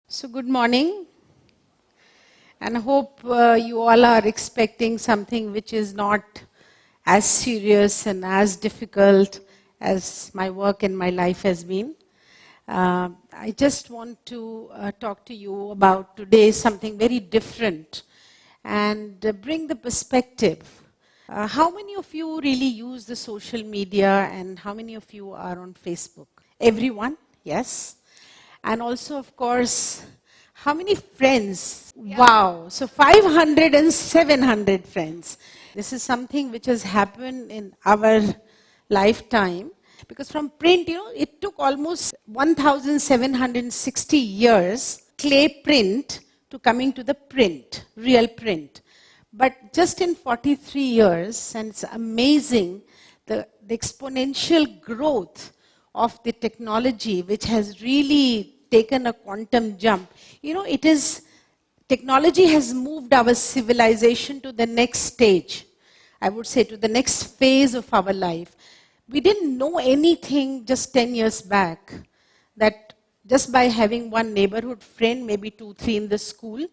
So good morning, and I hope you all are expecting something which is not as serious and as difficult as my work and my life has been. I just want to talk to you about today something very different and bring the perspective. How many of you really use the social media, and how many of you are on Facebook? Everyone? Yes. And also, of course, how many friends? Yeah. Wow. So 500 and 700 friends. This is something which has happened in our lifetime. Because from print, it took almost 1,760 years, clay print, to coming to the print, real print. But just in 43 years, and it's amazing, the exponential growth of the technology, which has really taken a quantum jump. Technology has moved our civilization to the next stage, I would say, to the next phase of our life. We didn't know anything just 10 years back, that just by having one neighborhood friend, maybe 2, 3 in the school,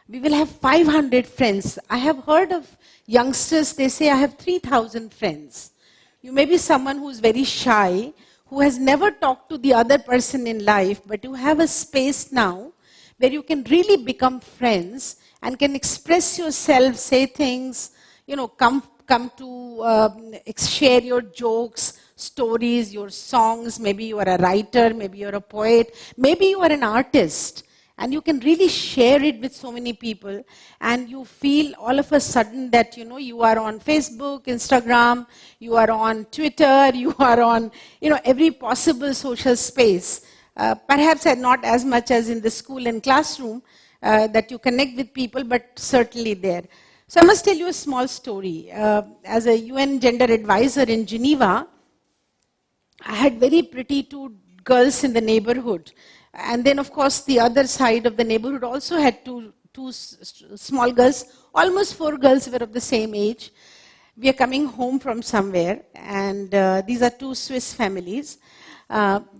we will have 500 friends. I have heard of youngsters, they say, I have 3,000 friends. You may be someone who's very shy, who has never talked to the other person in life, but you have a space now where you can really become friends and can express yourself, say things, come to share your jokes, stories, your songs. Maybe you are a writer, maybe you're a poet, maybe you are an artist. And you can really share it with so many people, and you feel all of a sudden that, you are on Facebook, Instagram, you are on Twitter, you are on, every possible social space. Perhaps not as much as in the school and classroom that you connect with people, but certainly there. So I must tell you a small story. As a UN gender advisor in Geneva, I had very pretty 2 girls in the neighborhood. And then, of course, the other side of the neighborhood also had two small girls. Almost 4 girls were of the same age. We are coming home from somewhere, and these are 2 Swiss families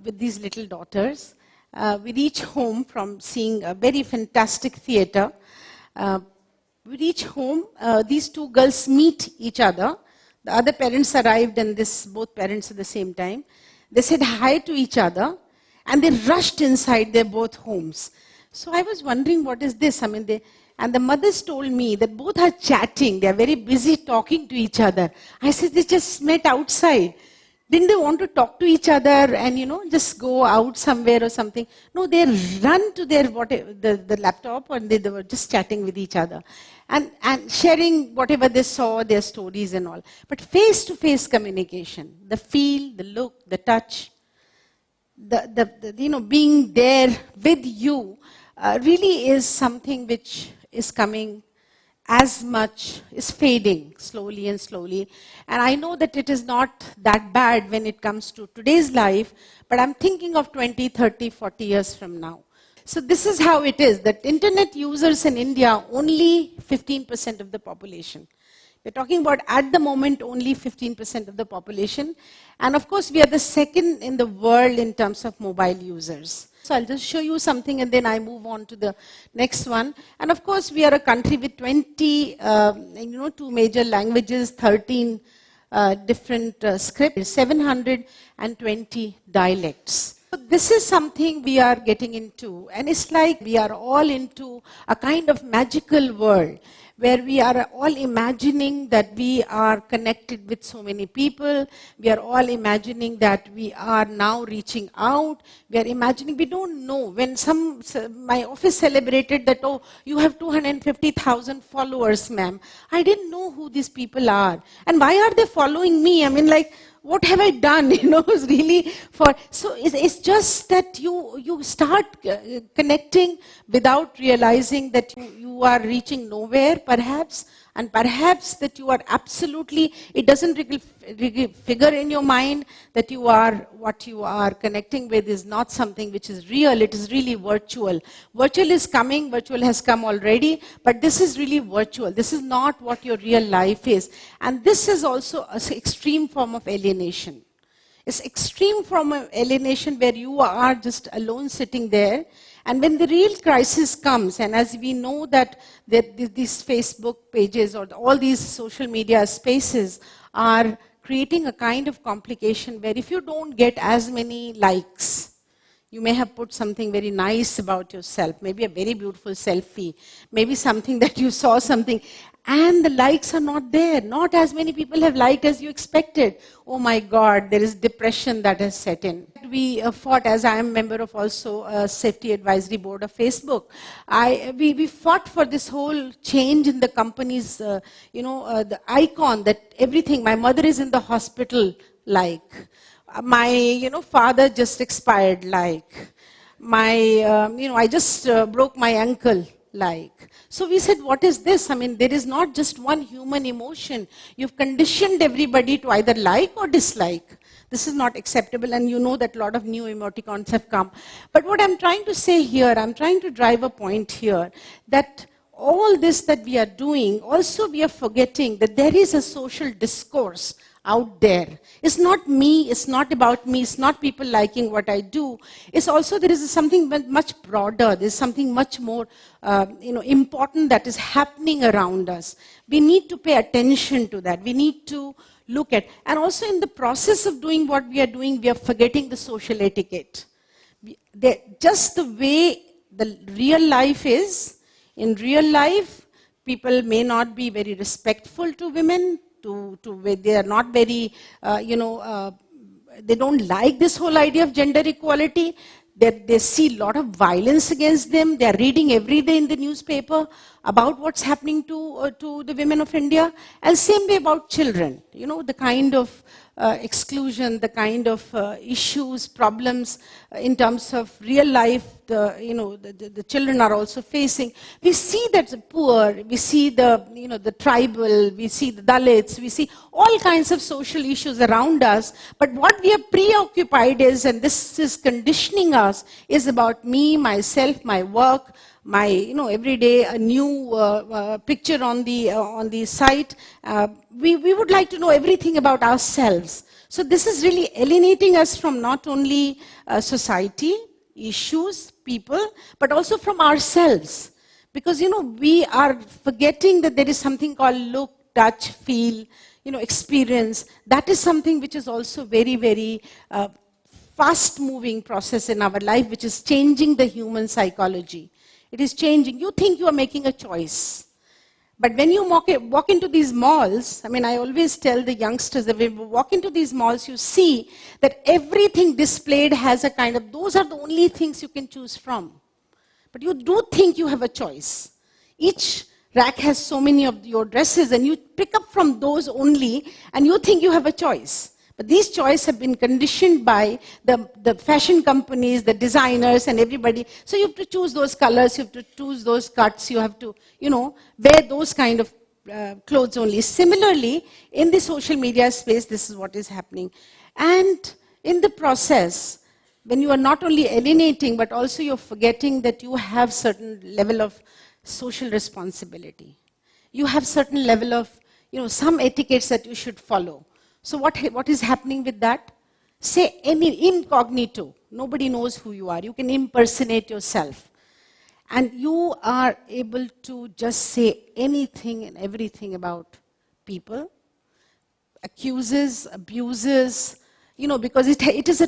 with these little daughters. We reach home from seeing a very fantastic theater. We reach home, these 2 girls meet each other. The other parents arrived, and both parents at the same time. They said hi to each other, and they rushed inside their both homes. So I was wondering, what is this? And the mothers told me that both are chatting. They are very busy talking to each other. I said, they just met outside. Didn't they want to talk to each other and, just go out somewhere or something? No, they run to their the laptop, and they were just chatting with each other and sharing whatever they saw, their stories and all. But face-to-face communication, the feel, the look, the touch, being there with you really is something which is coming as much, is fading slowly and slowly. And I know that it is not that bad when it comes to today's life, but I'm thinking of 20, 30, 40 years from now. So this is how it is, that internet users in India, only 15% of the population. We're talking about, at the moment, only 15% of the population. And of course, we are the second in the world in terms of mobile users. So I'll just show you something, and then I move on to the next one. And of course, we are a country with 20, 2 major languages, 13 different scripts, 720 dialects. So this is something we are getting into. And it's like we are all into a kind of magical world, where we are all imagining that we are connected with so many people. We are all imagining that we are now reaching out. We are imagining, we don't know. When my office celebrated that, oh, you have 250,000 followers, ma'am. I didn't know who these people are. And why are they following me? What have I done? It's really so it's just that you start connecting without realizing that you are reaching nowhere, perhaps, and perhaps that you are absolutely, it doesn't figure in your mind that what you are connecting with is not something which is real, it is really virtual. Virtual is coming, virtual has come already, but this is really virtual. This is not what your real life is. And this is also an extreme form of alienation. It's extreme from an alienation where you are just alone sitting there. And when the real crisis comes, and as we know that these Facebook pages or all these social media spaces are creating a kind of complication where if you don't get as many likes, you may have put something very nice about yourself, maybe a very beautiful selfie, maybe something that you saw something, and the likes are not there. Not as many people have liked as you expected. Oh my God, there is depression that has set in. We fought, as I am a member of also a safety advisory board of Facebook, we fought for this whole change in the company's, the icon that everything, my mother is in the hospital, like. My, father just expired, like. I just broke my ankle, like. So we said, what is this? I mean, there is not just one human emotion. You've conditioned everybody to either like or dislike. This is not acceptable, and you know that a lot of new emoticons have come. But what I'm trying to say here, I'm trying to drive a point here, that all this that we are doing, also we are forgetting that there is a social discourse out there. It's not me, it's not about me, it's not people liking what I do. It's also there is something much broader, there's something much more important that is happening around us. We need to pay attention to that. We need to look at, and also in the process of doing what we are doing, we are forgetting the social etiquette. Just the way the real life is, in real life, people may not be very respectful to women, they are not very, they don't like this whole idea of gender equality. They see a lot of violence against them. They are reading every day in the newspaper about what's happening to the women of India. And same way about children, the kind of exclusion, the kind of issues, problems in terms of real life, the children are also facing. We see that the poor, we see the tribal, we see the Dalits, we see all kinds of social issues around us. But what we are preoccupied is, and this is conditioning us, is about me, myself, my work, my, every day a new picture on the site. We would like to know everything about ourselves. So this is really alienating us from not only society, issues, people, but also from ourselves. Because, we are forgetting that there is something called look, touch, feel, experience. That is something which is also very, very fast-moving process in our life, which is changing the human psychology. It is changing. You think you are making a choice. But when you walk into these malls, I always tell the youngsters that when you walk into these malls, you see that everything displayed has a kind of, those are the only things you can choose from. But you do think you have a choice. Each rack has so many of your dresses, and you pick up from those only, and you think you have a choice. But these choices have been conditioned by the fashion companies, the designers, and everybody. So you have to choose those colors, you have to choose those cuts, you have to, wear those kind of clothes only. Similarly, in the social media space, this is what is happening. And in the process, when you are not only alienating, but also you're forgetting that you have certain level of social responsibility. You have certain level of, some etiquettes that you should follow. So what is happening with that? Say any incognito. Nobody knows who you are. You can impersonate yourself. And you are able to just say anything and everything about people. Accuses, abuses, because it is a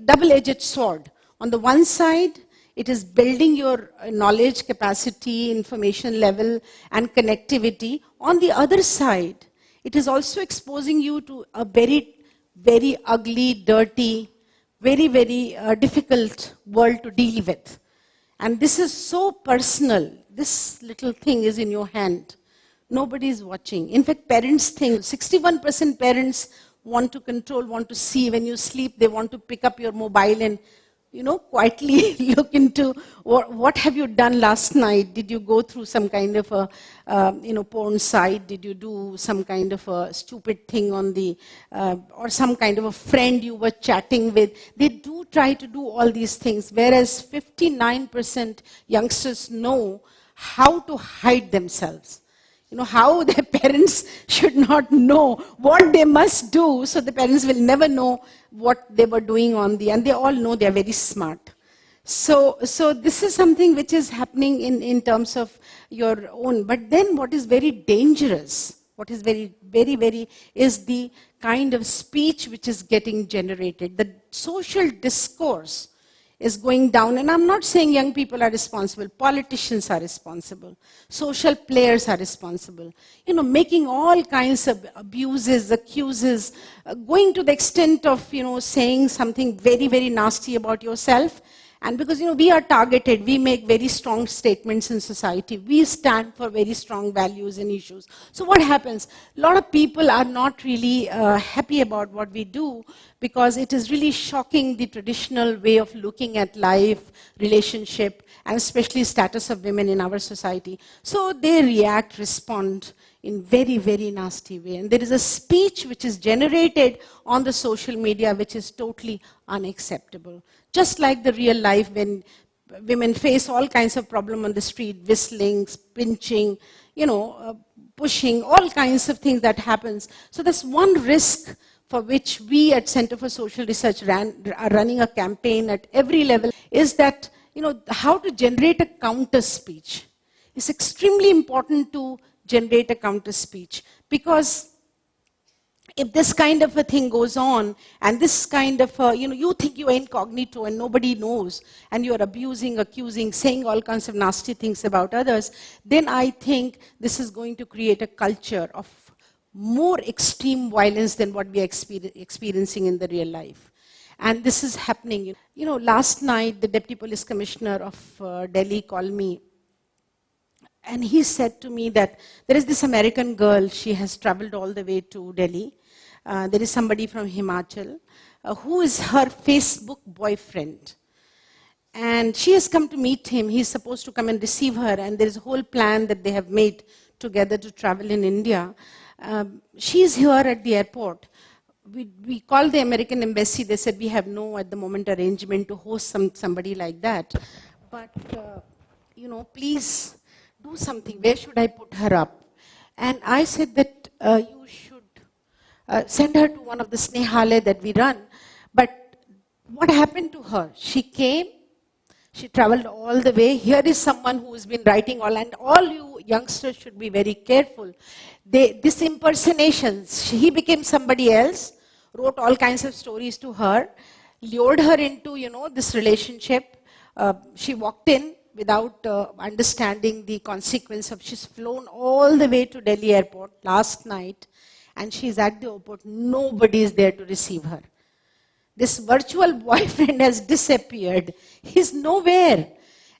double-edged sword. On the one side, it is building your knowledge capacity, information level, and connectivity. On the other side, it is also exposing you to a very, very ugly, dirty, very, very difficult world to deal with. And this is so personal. This little thing is in your hand. Nobody is watching. In fact, parents think, 61% parents want to control, want to see. When you sleep, they want to pick up your mobile and quietly look into what have you done last night? Did you go through some kind of a, porn site? Did you do some kind of a stupid thing on the, or some kind of a friend you were chatting with? They do try to do all these things, whereas 59% youngsters know how to hide themselves. how their parents should not know what they must do, so the parents will never know what they were doing and they all know they are very smart. So this is something which is happening in terms of your own. But then what is very dangerous, what is very, very, very, is the kind of speech which is getting generated. The social discourse is going down. And I'm not saying young people are responsible. Politicians are responsible. Social players are responsible. Making all kinds of abuses, accuses, going to the extent of, saying something very, very nasty about yourself. And because, we are targeted, we make very strong statements in society. We stand for very strong values and issues. So what happens? A lot of people are not really happy about what we do because it is really shocking the traditional way of looking at life, relationship, and especially status of women in our society. So they react, respond in very, very nasty way. And there is a speech which is generated on the social media which is totally unacceptable. Just like the real life when women face all kinds of problems on the street, whistling, pinching, pushing, all kinds of things that happens. So that's one risk for which we at Center for Social Research are running a campaign at every level, is that, how to generate a counter speech. It's extremely important to generate a counter speech, because if this kind of a thing goes on, and this kind of, you think you are incognito and nobody knows, and you're abusing, accusing, saying all kinds of nasty things about others, then I think this is going to create a culture of more extreme violence than what we are experiencing in the real life. And this is happening. Last night, the Deputy Police Commissioner of Delhi called me, and he said to me that there is this American girl, she has traveled all the way to Delhi. There is somebody from Himachal who is her Facebook boyfriend. And she has come to meet him. He's supposed to come and receive her, and there is a whole plan that they have made together to travel in India. She's here at the airport. We called the American embassy. They said, we have no, at the moment, arrangement to host somebody like that. But, please do something. Where should I put her up? And I said that you should send her to one of the Snehalaya that we run. But what happened to her? She came, she traveled all the way. Here is someone who has been writing and all you youngsters should be very careful. This impersonations, he became somebody else, wrote all kinds of stories to her, lured her into, this relationship. She walked in without understanding the consequence of, she's flown all the way to Delhi airport last night, and she's at the airport. Nobody is there to receive her. This virtual boyfriend has disappeared. He's nowhere.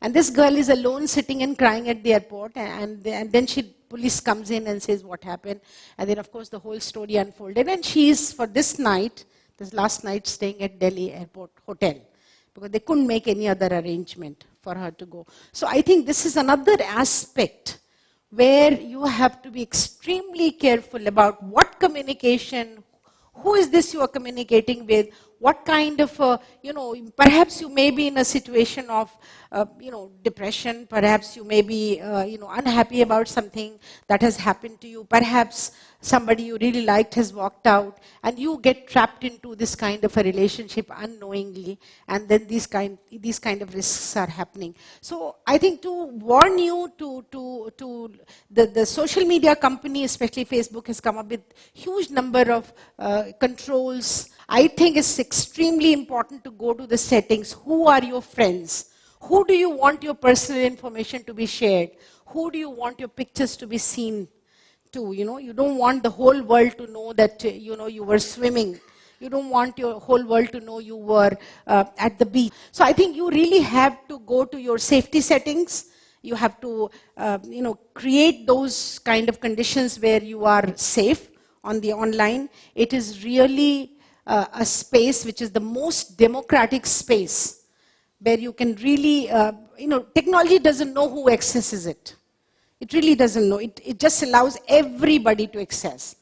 And this girl is alone sitting and crying at the airport, and then police comes in and says what happened. And then, of course, the whole story unfolded. And she is, for this last night, staying at Delhi airport hotel, because they couldn't make any other arrangement for her to go. So I think this is another aspect where you have to be extremely careful about what communication, who is this you are communicating with, what kind of, perhaps you may be in a situation of, depression, perhaps you may be, unhappy about something that has happened to you, perhaps somebody you really liked has walked out, and you get trapped into this kind of a relationship unknowingly, and then these kind of risks are happening. So I think to warn you, the social media company, especially Facebook, has come up with huge number of controls. I think it's extremely important to go to the settings. Who are your friends? Who do you want your personal information to be shared? Who do you want your pictures to be seen to? You don't want the whole world to know that, you were swimming. You don't want your whole world to know you were at the beach. So I think you really have to go to your safety settings. You have to, create those kind of conditions where you are safe on the online. It is really a space which is the most democratic space, where you can really, technology doesn't know who accesses it. It really doesn't know. It just allows everybody to access.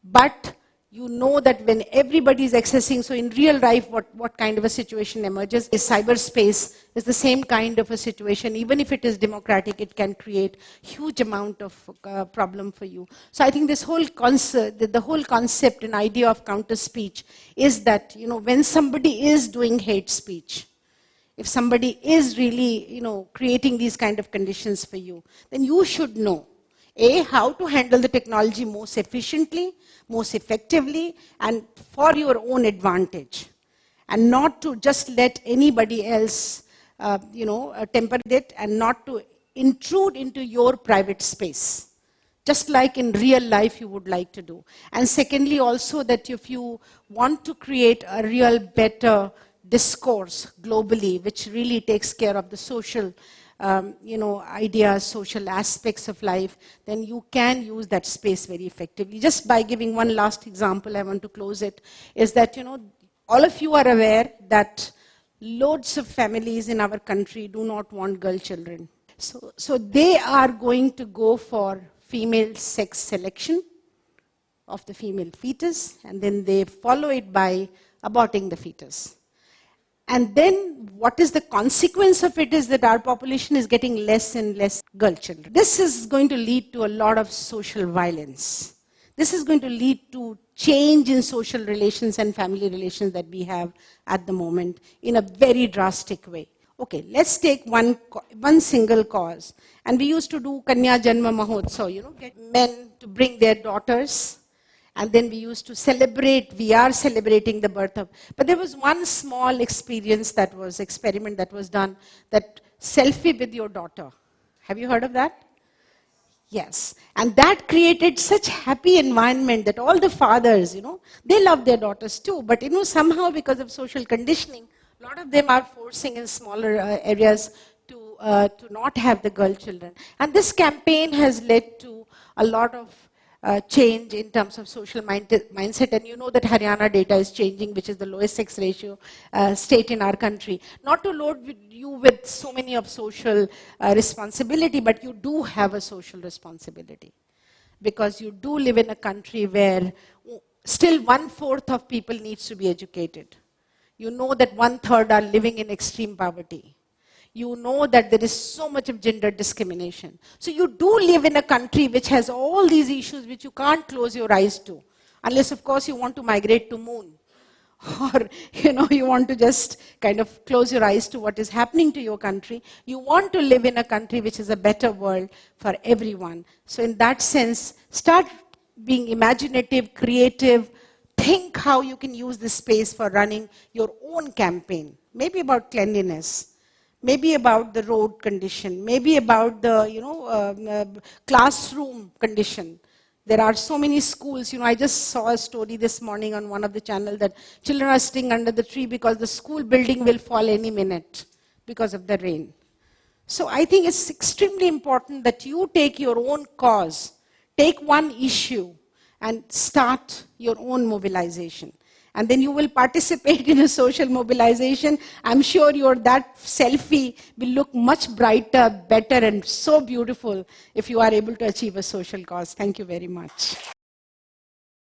But You know that when everybody is accessing, so in real life, what kind of a situation emerges is cyberspace is the same kind of a situation. Even if it is democratic, it can create huge amount of problem for you. So I think this whole concept, the whole concept and idea of counter speech is that, you know, when somebody is doing hate speech, if somebody is really, you know, creating these kind of conditions for you, then you should know, A, how to handle the technology most efficiently, most effectively, and for your own advantage. And not to just let anybody else, temper it, and not to intrude into your private space. Just like in real life you would like to do. And secondly, also that if you want to create a real better discourse globally, which really takes care of the social ideas, social aspects of life, then you can use that space very effectively. Just by giving one last example, I want to close it, is that, you know, all of you are aware that loads of families in our country do not want girl children. So they are going to go for female sex selection of the female fetus, and then they follow it by aborting the fetus. And then what is the consequence of it is that our population is getting less and less girl children. This is going to lead to a lot of social violence. This is going to lead to change in social relations and family relations that we have at the moment in a very drastic way. Okay, let's take one single cause. And we used to do Kanya Janma Mahotsav, you know, get men to bring their daughters. And then we used to celebrate, we are celebrating the birth of, but there was one small experiment that was done, that selfie with your daughter. Have you heard of that? Yes. And that created such happy environment that all the fathers, you know, they love their daughters too, but you know, somehow because of social conditioning, a lot of them are forcing in smaller areas to not have the girl children. And this campaign has led to a lot of change in terms of social mindset, and you know that Haryana data is changing, which is the lowest sex ratio state in our country. Not to load you with so many of social responsibility, but you do have a social responsibility. Because you do live in a country where still 1/4 of people needs to be educated. You know that 1/3 are living in extreme poverty. You know that there is so much of gender discrimination. So you do live in a country which has all these issues which you can't close your eyes to. Unless, of course, you want to migrate to moon. Or, you know, you want to just kind of close your eyes to what is happening to your country. You want to live in a country which is a better world for everyone. So in that sense, start being imaginative, creative. Think how you can use this space for running your own campaign. Maybe about cleanliness. Maybe about the road condition, maybe about the classroom condition. There are so many schools, you know, I just saw a story this morning on one of the channels that children are sitting under the tree because the school building will fall any minute because of the rain. So I think it's extremely important that you take your own cause, take one issue and start your own mobilization. And then you will participate in a social mobilization. I'm sure that selfie will look much brighter, better, and so beautiful if you are able to achieve a social cause. Thank you very much.